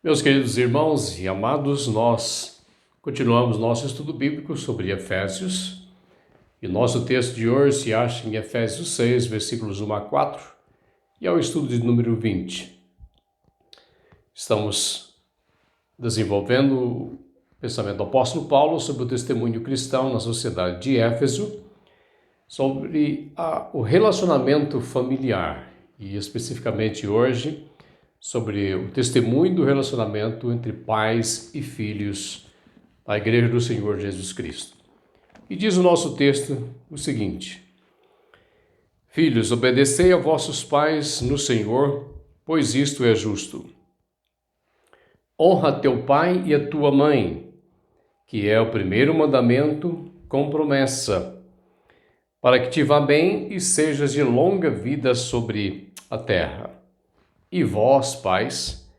Meus queridos irmãos e amados, nós continuamos nosso estudo bíblico sobre Efésios e o nosso texto de hoje se acha em Efésios 6, versículos 1 a 4 e é o estudo de número 20. Estamos desenvolvendo o pensamento do apóstolo Paulo sobre o testemunho cristão na sociedade de Éfeso, sobre o relacionamento familiar e especificamente hoje sobre o testemunho do relacionamento entre pais e filhos da Igreja do Senhor Jesus Cristo. E diz o nosso texto o seguinte: Filhos, obedecei a vossos pais no Senhor, pois isto é justo. Honra teu pai e a tua mãe, que é o primeiro mandamento com promessa, para que te vá bem e sejas de longa vida sobre a terra. E vós, pais,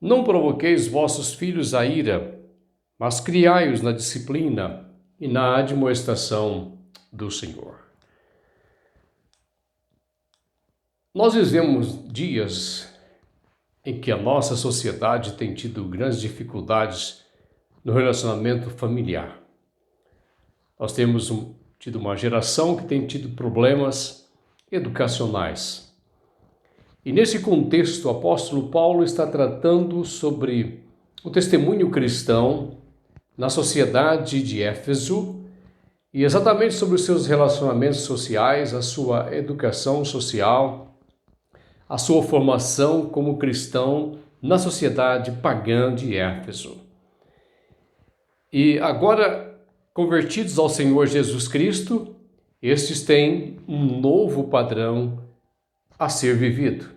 não provoqueis vossos filhos à ira, mas criai-os na disciplina e na admoestação do Senhor. Nós vivemos dias em que a nossa sociedade tem tido grandes dificuldades no relacionamento familiar. Nós temos tido uma geração que tem tido problemas educacionais. E nesse contexto, o apóstolo Paulo está tratando sobre o testemunho cristão na sociedade de Éfeso e exatamente sobre os seus relacionamentos sociais, a sua educação social, a sua formação como cristão na sociedade pagã de Éfeso. E agora, convertidos ao Senhor Jesus Cristo, estes têm um novo padrão a ser vivido.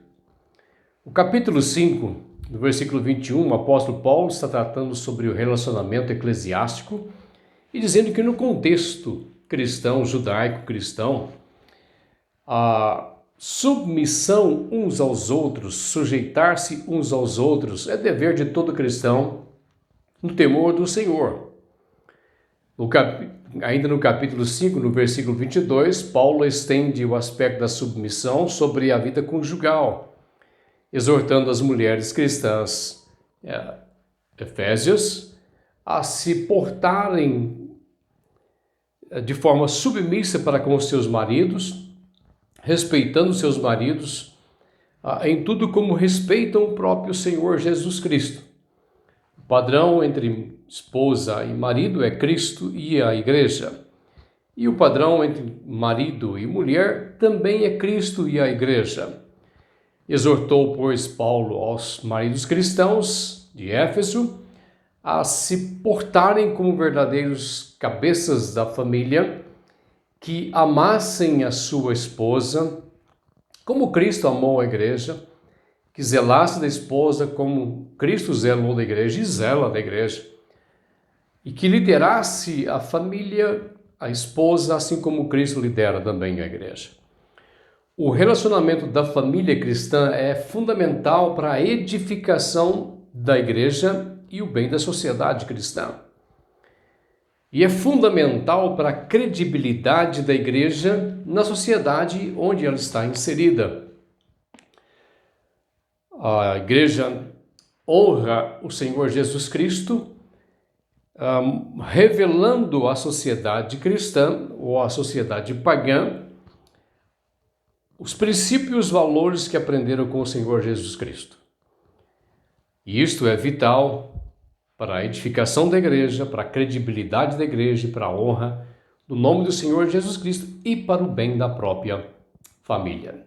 O capítulo 5, no versículo 21, o apóstolo Paulo está tratando sobre o relacionamento eclesiástico e dizendo que no contexto cristão, judaico-cristão, a submissão uns aos outros, sujeitar-se uns aos outros, é dever de todo cristão no temor do Senhor. Ainda no capítulo 5, no versículo 22, Paulo estende o aspecto da submissão sobre a vida conjugal, exortando as mulheres cristãs efésias a se portarem de forma submissa para com os seus maridos, respeitando seus maridos em tudo como respeitam o próprio Senhor Jesus Cristo. O padrão entre esposa e marido é Cristo e a Igreja. E o padrão entre marido e mulher também é Cristo e a Igreja. Exortou, pois, Paulo aos maridos cristãos de Éfeso a se portarem como verdadeiros cabeças da família, que amassem a sua esposa, como Cristo amou a igreja, que zelasse da esposa como Cristo zelou da igreja e zela da igreja, e que liderasse a família, a esposa, assim como Cristo lidera também a igreja. O relacionamento da família cristã é fundamental para a edificação da igreja e o bem da sociedade cristã. E é fundamental para a credibilidade da igreja na sociedade onde ela está inserida. A igreja honra o Senhor Jesus Cristo, revelando à sociedade cristã ou à sociedade pagã os princípios e os valores que aprenderam com o Senhor Jesus Cristo. E isto é vital para a edificação da igreja, para a credibilidade da igreja, para a honra do nome do Senhor Jesus Cristo e para o bem da própria família.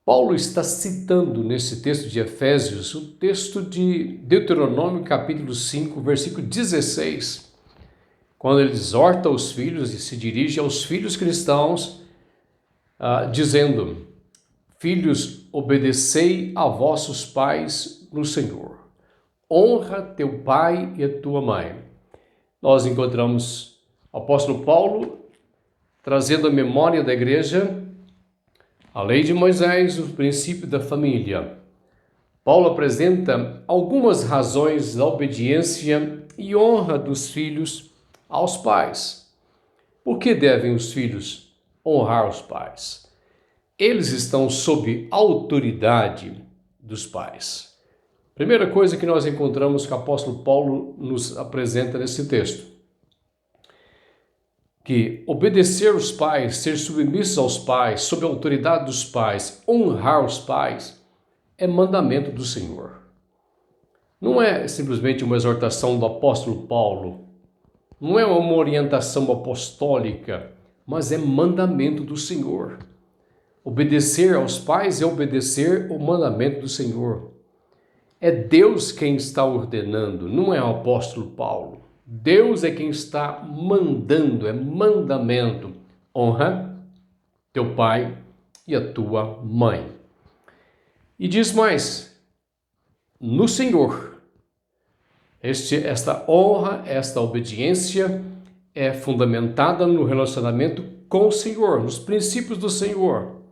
Paulo está citando nesse texto de Efésios o texto de Deuteronômio capítulo 5, versículo 16, quando ele exorta os filhos e se dirige aos filhos cristãos, dizendo: Filhos, obedecei a vossos pais no Senhor. Honra teu pai e a tua mãe. Nós encontramos o apóstolo Paulo trazendo a memória da igreja a lei de Moisés, o princípio da família. Paulo apresenta algumas razões da obediência e honra dos filhos aos pais. Por que devem os filhos honrar os pais? Eles estão sob autoridade dos pais. Primeira coisa que nós encontramos que o apóstolo Paulo nos apresenta nesse texto, que obedecer os pais, ser submissos aos pais, sob a autoridade dos pais, honrar os pais, é mandamento do Senhor. Não é simplesmente uma exortação do apóstolo Paulo, não é uma orientação apostólica, mas é mandamento do Senhor. Obedecer aos pais é obedecer o mandamento do Senhor. É Deus quem está ordenando, não é o apóstolo Paulo. Deus é quem está mandando, é mandamento. Honra teu pai e a tua mãe. E diz mais, no Senhor, esta honra, esta obediência é fundamentada no relacionamento com o Senhor, nos princípios do Senhor.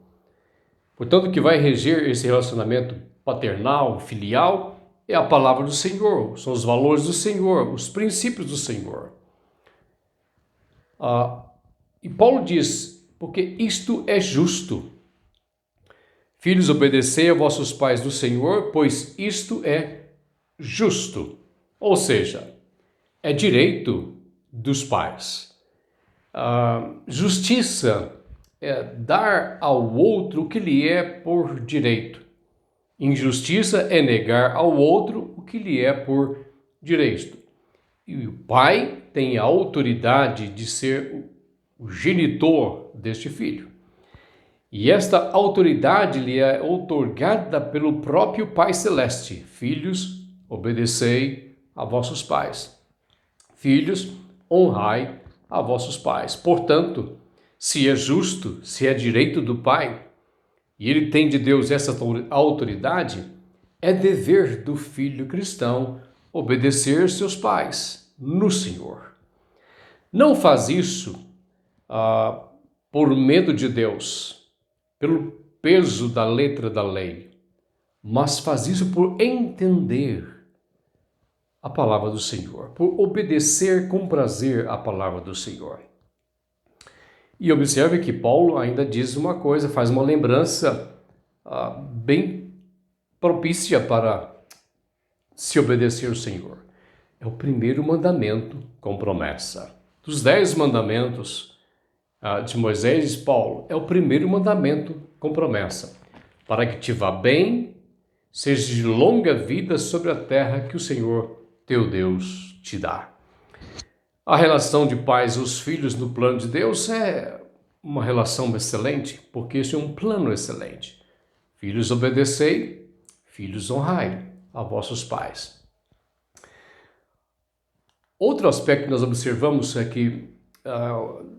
Portanto, o que vai reger esse relacionamento paternal, filial, é a palavra do Senhor, são os valores do Senhor, os princípios do Senhor. E Paulo diz, porque isto é justo. Filhos, obedecei a vossos pais do Senhor, pois isto é justo. Ou seja, é direito dos pais. Justiça é dar ao outro o que lhe é por direito. Injustiça é negar ao outro o que lhe é por direito. E o pai tem a autoridade de ser o genitor deste filho. E esta autoridade lhe é outorgada pelo próprio Pai Celeste. Filhos, obedecei a vossos pais. Filhos, honrai a vossos pais. Portanto, se é justo, se é direito do pai, e ele tem de Deus essa autoridade, é dever do filho cristão obedecer seus pais no Senhor. Não faz isso por medo de Deus, pelo peso da letra da lei, mas faz isso por entender a palavra do Senhor, por obedecer com prazer a palavra do Senhor. E observe que Paulo ainda diz uma coisa, faz uma lembrança bem propícia para se obedecer ao Senhor. É o primeiro mandamento com promessa. Dos 10 mandamentos de Moisés e Paulo, é o primeiro mandamento com promessa. Para que te vá bem, seja de longa vida sobre a terra que o Senhor teu Deus te dá. A relação de pais e os filhos no plano de Deus é uma relação excelente, porque isso é um plano excelente. Filhos, obedecei, filhos, honrai a vossos pais. Outro aspecto que nós observamos é que,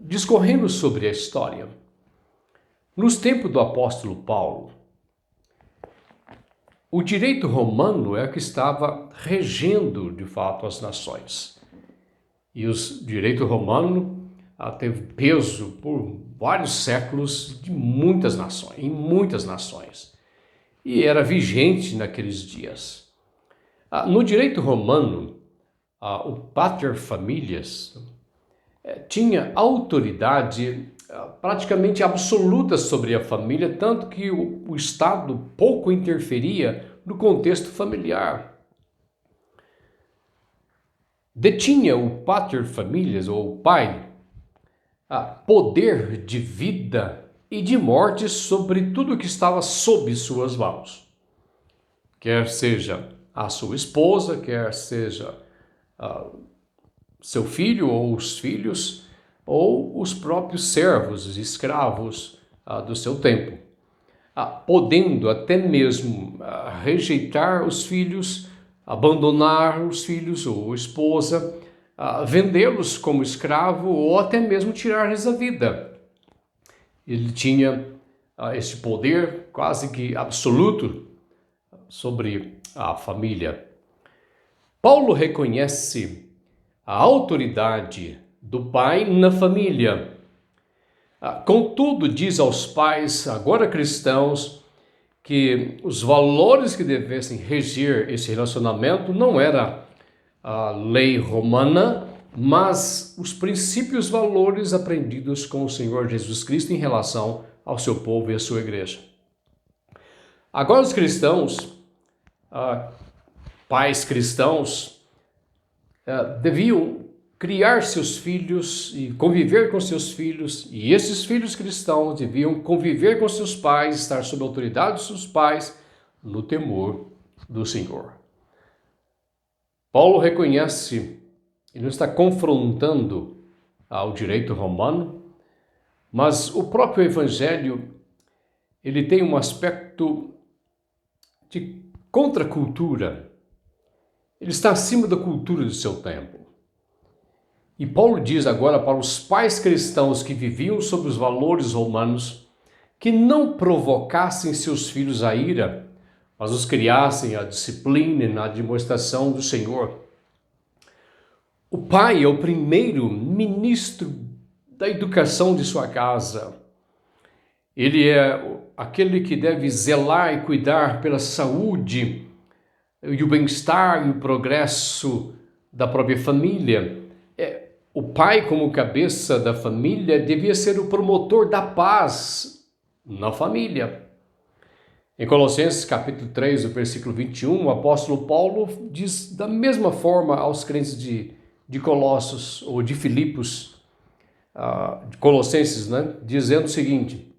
discorrendo sobre a história, nos tempos do apóstolo Paulo, o direito romano é o que estava regendo, de fato, as nações. E o direito romano teve peso por vários séculos em muitas nações. E era vigente naqueles dias. No direito romano, o pater familias tinha autoridade praticamente absoluta sobre a família, tanto que o Estado pouco interferia no contexto familiar. Detinha o pater familias, ou o pai, poder de vida e de morte sobre tudo que estava sob suas mãos. Quer seja a sua esposa, quer seja seu filho ou os filhos, ou os próprios servos, os escravos do seu tempo. Podendo até mesmo rejeitar os filhos, abandonar os filhos ou a esposa, vendê-los como escravo ou até mesmo tirar-lhes a vida. Ele tinha esse poder quase que absoluto sobre a família. Paulo reconhece a autoridade do pai na família. Contudo, diz aos pais, agora cristãos, que os valores que devessem reger esse relacionamento não era a lei romana, mas os princípios, valores aprendidos com o Senhor Jesus Cristo em relação ao seu povo e à sua igreja. Agora os cristãos pais cristãos deviam criar seus filhos e conviver com seus filhos, e esses filhos cristãos deviam conviver com seus pais, estar sob a autoridade dos seus pais, no temor do Senhor. Paulo reconhece, ele não está confrontando ao direito romano, mas o próprio Evangelho, ele tem um aspecto de contracultura. Ele está acima da cultura do seu tempo. E Paulo diz agora para os pais cristãos que viviam sob os valores romanos que não provocassem seus filhos à ira, mas os criassem à disciplina e na demonstração do Senhor. O pai é o primeiro ministro da educação de sua casa. Ele é aquele que deve zelar e cuidar pela saúde e o bem-estar e o progresso da própria família. O pai, como cabeça da família, devia ser o promotor da paz na família. Em Colossenses capítulo 3, o versículo 21, o apóstolo Paulo diz da mesma forma aos crentes de Colossos ou de Filipos, de Colossenses, dizendo o seguinte: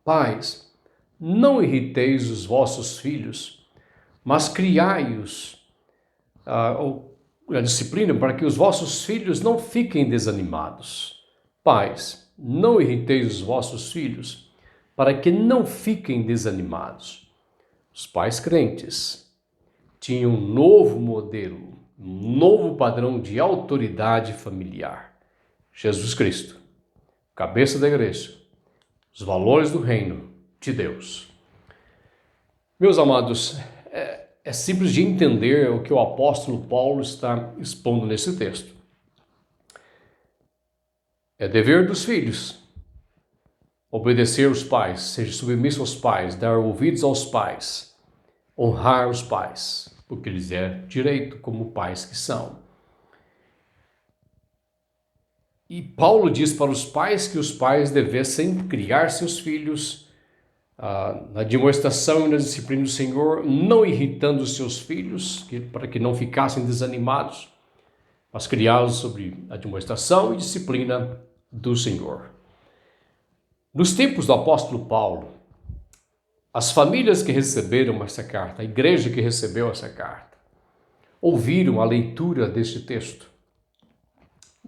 pais, não irriteis os vossos filhos, mas criai-os a disciplina para que os vossos filhos não fiquem desanimados. Pais, não irriteis os vossos filhos, para que não fiquem desanimados. Os pais crentes tinham um novo modelo, um novo padrão de autoridade familiar. Jesus Cristo, cabeça da igreja, os valores do reino de Deus. Meus amados, é simples de entender o que o apóstolo Paulo está expondo nesse texto. É dever dos filhos obedecer os pais, seja submisso aos pais, dar ouvidos aos pais, honrar os pais, porque lhes é direito como pais que são. E Paulo diz para os pais que os pais devessem criar seus filhos na demonstração e na disciplina do Senhor, não irritando os seus filhos, para que não ficassem desanimados, mas criá-los sobre a demonstração e disciplina do Senhor. Nos tempos do apóstolo Paulo, as famílias que receberam essa carta, a igreja que recebeu essa carta, ouviram a leitura deste texto,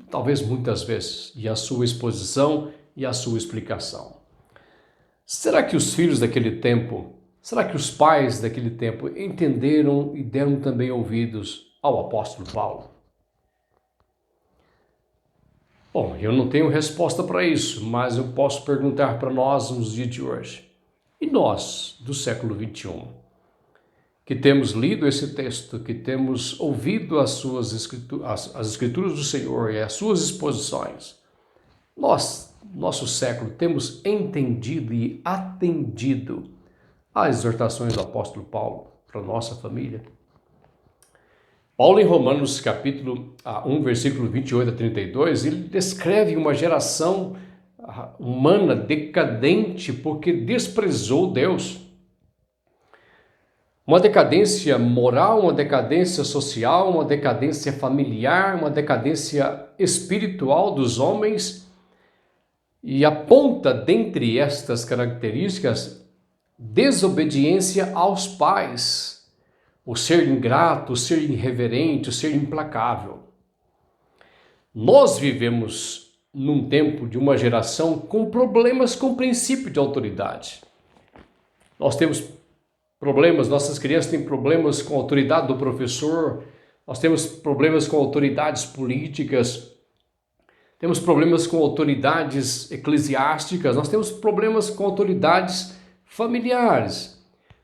talvez muitas vezes, e a sua exposição e a sua explicação. Será que os filhos daquele tempo, será que os pais daquele tempo entenderam e deram também ouvidos ao apóstolo Paulo? Bom, eu não tenho resposta para isso, mas eu posso perguntar para nós nos dias de hoje. E nós, do século XXI, que temos lido esse texto, que temos ouvido as escrituras do Senhor e as suas exposições, nós, nosso século, temos entendido e atendido às exortações do apóstolo Paulo para a nossa família? Paulo, em Romanos capítulo 1, versículo 28 a 32, ele descreve uma geração humana decadente porque desprezou Deus. Uma decadência moral, uma decadência social, uma decadência familiar, uma decadência espiritual dos homens. E aponta dentre estas características desobediência aos pais, o ser ingrato, o ser irreverente, o ser implacável. Nós vivemos num tempo de uma geração com problemas com o princípio de autoridade. Nós temos problemas, nossas crianças têm problemas com a autoridade do professor, nós temos problemas com autoridades políticas, temos problemas com autoridades eclesiásticas, nós temos problemas com autoridades familiares.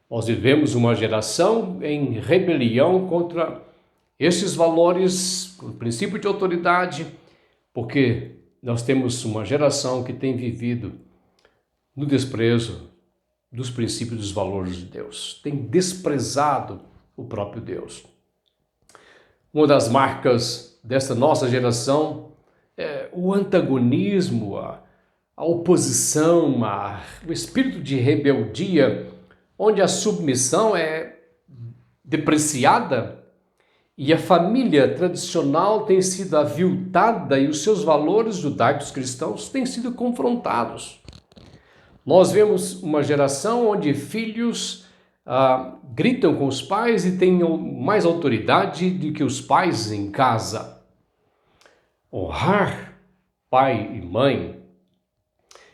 Nós vivemos uma geração em rebelião contra esses valores, o princípio de autoridade, porque nós temos uma geração que tem vivido no desprezo dos princípios e dos valores de Deus, tem desprezado o próprio Deus. Uma das marcas desta nossa geração é o antagonismo, a oposição, o espírito de rebeldia, onde a submissão é depreciada e a família tradicional tem sido aviltada e os seus valores judaicos cristãos têm sido confrontados. Nós vemos uma geração onde filhos gritam com os pais e têm mais autoridade do que os pais em casa. Honrar pai e mãe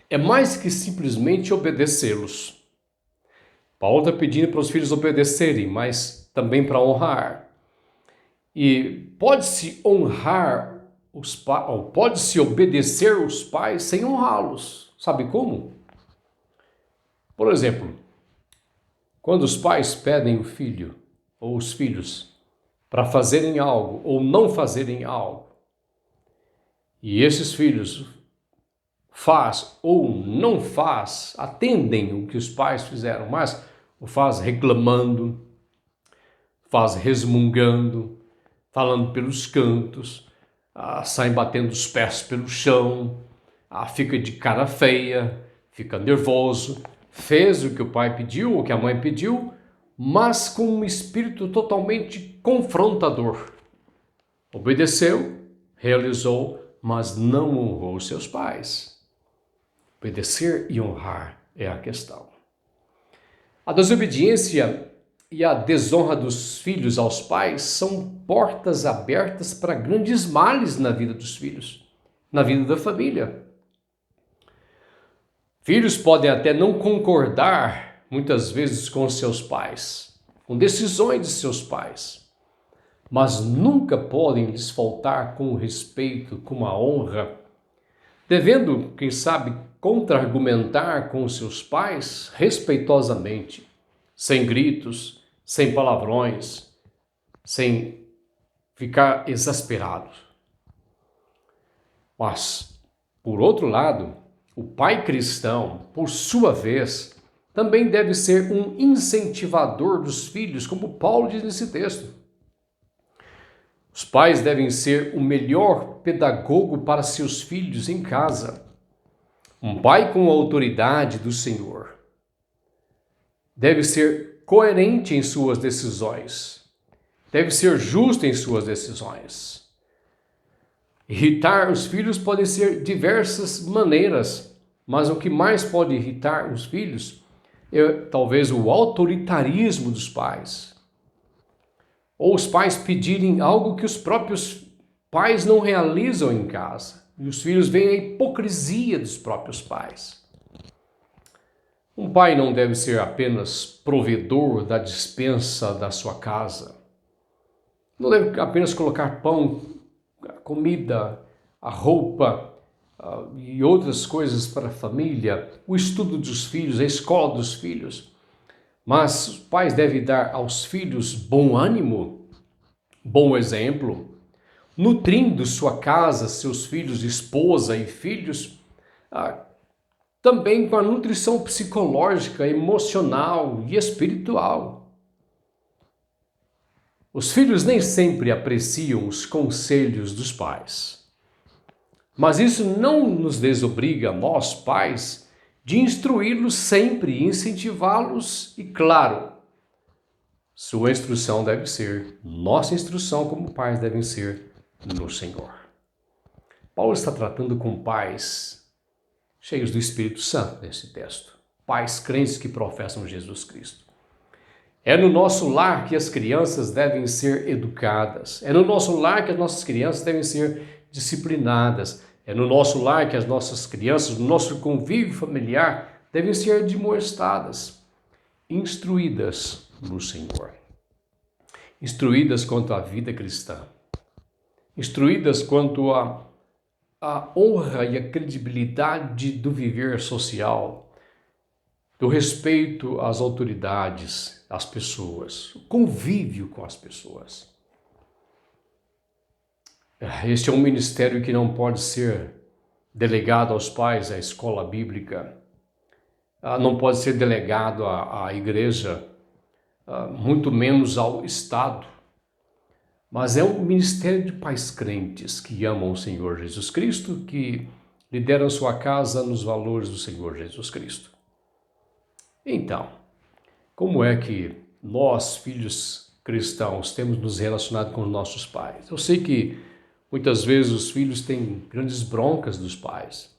é mais que simplesmente obedecê-los. Paulo está pedindo para os filhos obedecerem, mas também para honrar. E pode-se honrar os pais, ou pode-se obedecer os pais sem honrá-los. Sabe como? Por exemplo, quando os pais pedem o filho ou os filhos para fazerem algo ou não fazerem algo, e esses filhos faz ou não faz, atendem o que os pais fizeram, mas o faz reclamando, faz resmungando, falando pelos cantos, sai batendo os pés pelo chão, fica de cara feia, fica nervoso, fez o que o pai pediu, o que a mãe pediu, mas com um espírito totalmente confrontador. Obedeceu, realizou, mas não honrou seus pais. Obedecer e honrar é a questão. A desobediência e a desonra dos filhos aos pais são portas abertas para grandes males na vida dos filhos, na vida da família. Filhos podem até não concordar, muitas vezes, com seus pais, com decisões de seus pais, mas nunca podem lhes faltar com o respeito, com a honra, devendo, quem sabe, contra-argumentar com seus pais respeitosamente, sem gritos, sem palavrões, sem ficar exasperado. Mas, por outro lado, o pai cristão, por sua vez, também deve ser um incentivador dos filhos, como Paulo diz nesse texto. Os pais devem ser o melhor pedagogo para seus filhos em casa. Um pai com a autoridade do Senhor deve ser coerente em suas decisões, deve ser justo em suas decisões. Irritar os filhos pode ser diversas maneiras, mas o que mais pode irritar os filhos é talvez o autoritarismo dos pais. Ou os pais pedirem algo que os próprios pais não realizam em casa. E os filhos veem a hipocrisia dos próprios pais. Um pai não deve ser apenas provedor da despensa da sua casa. Não deve apenas colocar pão, comida, a roupa e outras coisas para a família, o estudo dos filhos, a escola dos filhos. Mas os pais devem dar aos filhos bom ânimo, bom exemplo, nutrindo sua casa, seus filhos, esposa e filhos, também com a nutrição psicológica, emocional e espiritual. Os filhos nem sempre apreciam os conselhos dos pais, mas isso não nos desobriga, nós pais, de instruí-los sempre, incentivá-los e, claro, sua instrução deve ser, nossa instrução como pais deve ser no Senhor. Paulo está tratando com pais cheios do Espírito Santo nesse texto, pais crentes que professam Jesus Cristo. É no nosso lar que as crianças devem ser educadas, é no nosso lar que as nossas crianças devem ser disciplinadas, é no nosso lar que as nossas crianças, no nosso convívio familiar, devem ser admoestadas, instruídas no Senhor, instruídas quanto à vida cristã, instruídas quanto à honra e à credibilidade do viver social, do respeito às autoridades, às pessoas, o convívio com as pessoas. Este é um ministério que não pode ser delegado aos pais, à escola bíblica, não pode ser delegado à igreja, muito menos ao Estado, mas é um ministério de pais crentes que amam o Senhor Jesus Cristo, que lideram sua casa nos valores do Senhor Jesus Cristo. Então, como é que nós, filhos cristãos temos nos relacionado com os nossos pais? Eu sei que muitas vezes os filhos têm grandes broncas dos pais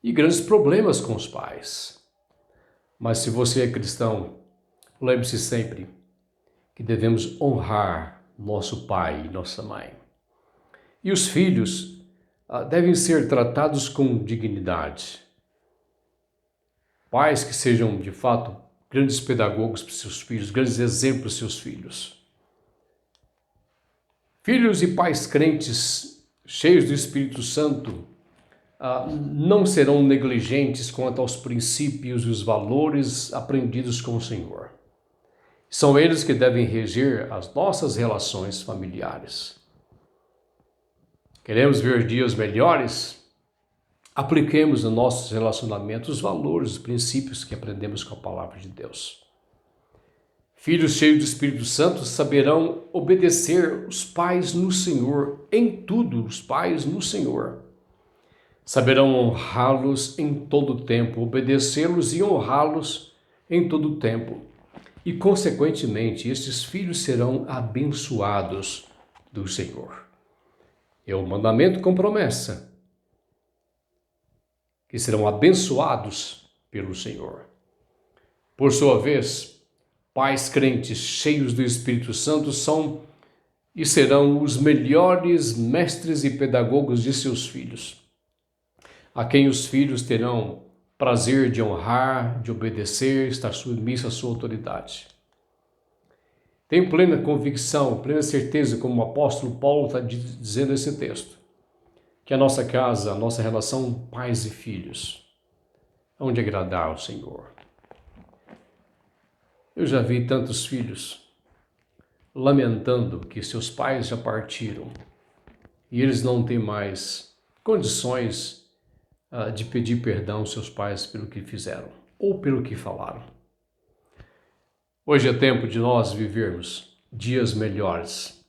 e grandes problemas com os pais. Mas se você é cristão, lembre-se sempre que devemos honrar nosso pai e nossa mãe. E os filhos devem ser tratados com dignidade. Pais que sejam, de fato, grandes pedagogos para seus filhos, grandes exemplos para seus filhos. Filhos e pais crentes, cheios do Espírito Santo, não serão negligentes quanto aos princípios e os valores aprendidos com o Senhor. São eles que devem reger as nossas relações familiares. Queremos ver dias melhores? Apliquemos nos nossos relacionamentos os valores, os princípios que aprendemos com a palavra de Deus. Filhos cheios do Espírito Santo saberão obedecer os pais no Senhor, em tudo os pais no Senhor. Saberão honrá-los em todo o tempo, obedecê-los e honrá-los em todo o tempo. E, consequentemente, estes filhos serão abençoados do Senhor. É um mandamento com promessa, que serão abençoados pelo Senhor. Por sua vez, pais crentes cheios do Espírito Santo são e serão os melhores mestres e pedagogos de seus filhos, a quem os filhos terão prazer de honrar, de obedecer, estar submisso à sua autoridade. Tenho plena convicção, plena certeza, como o apóstolo Paulo está dizendo nesse texto, que a nossa casa, a nossa relação pais e filhos, onde agradar ao Senhor. Eu já vi tantos filhos lamentando que seus pais já partiram e eles não têm mais condições de pedir perdão aos seus pais pelo que fizeram ou pelo que falaram. Hoje é tempo de nós vivermos dias melhores.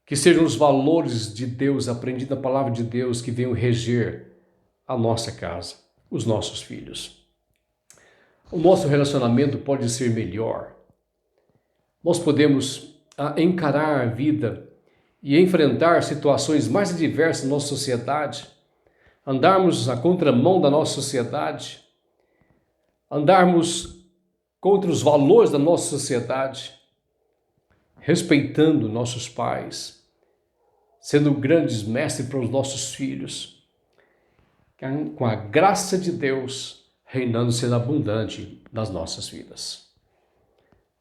Que sejam os valores de Deus, aprendidos na palavra de Deus, que venham reger a nossa casa, os nossos filhos. O nosso relacionamento pode ser melhor. Nós podemos encarar a vida e enfrentar situações mais adversas na nossa sociedade, andarmos na contramão da nossa sociedade, andarmos contra os valores da nossa sociedade, respeitando nossos pais, sendo grandes mestres para os nossos filhos, com a graça de Deus reinando, sendo abundante nas nossas vidas.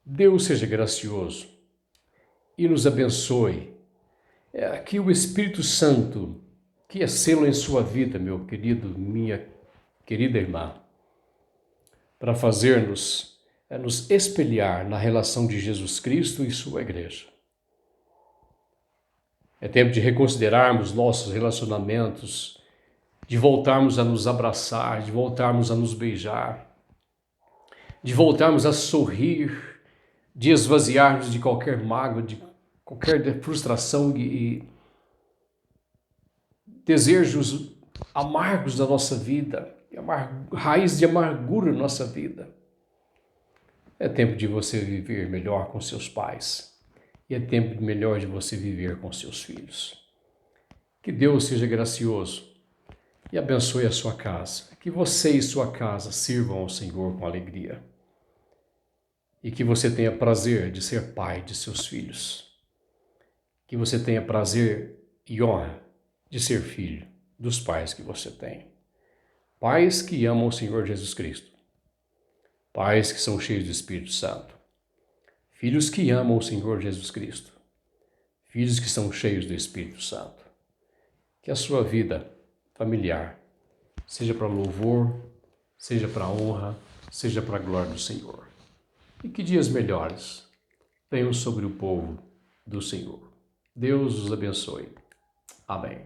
Deus seja gracioso e nos abençoe. Que o Espírito Santo, que é selo em sua vida, meu querido, minha querida irmã, para fazer-nos nos espelhar na relação de Jesus Cristo e sua igreja. É tempo de reconsiderarmos nossos relacionamentos, de voltarmos a nos abraçar, de voltarmos a nos beijar, de voltarmos a sorrir, de esvaziarmos de qualquer mágoa, de qualquer frustração e desejos amargos da nossa vida, raiz de amargura na nossa vida. É tempo de você viver melhor com seus pais. E é tempo melhor de você viver com seus filhos. Que Deus seja gracioso e abençoe a sua casa. Que você e sua casa sirvam ao Senhor com alegria. E que você tenha prazer de ser pai de seus filhos. Que você tenha prazer e honra de ser filho dos pais que você tem. Pais que amam o Senhor Jesus Cristo. Pais que são cheios do Espírito Santo. Filhos que amam o Senhor Jesus Cristo. Filhos que são cheios do Espírito Santo. Que a sua vida familiar seja para louvor, seja para honra, seja para a glória do Senhor. E que dias melhores venham sobre o povo do Senhor. Deus os abençoe. Amém.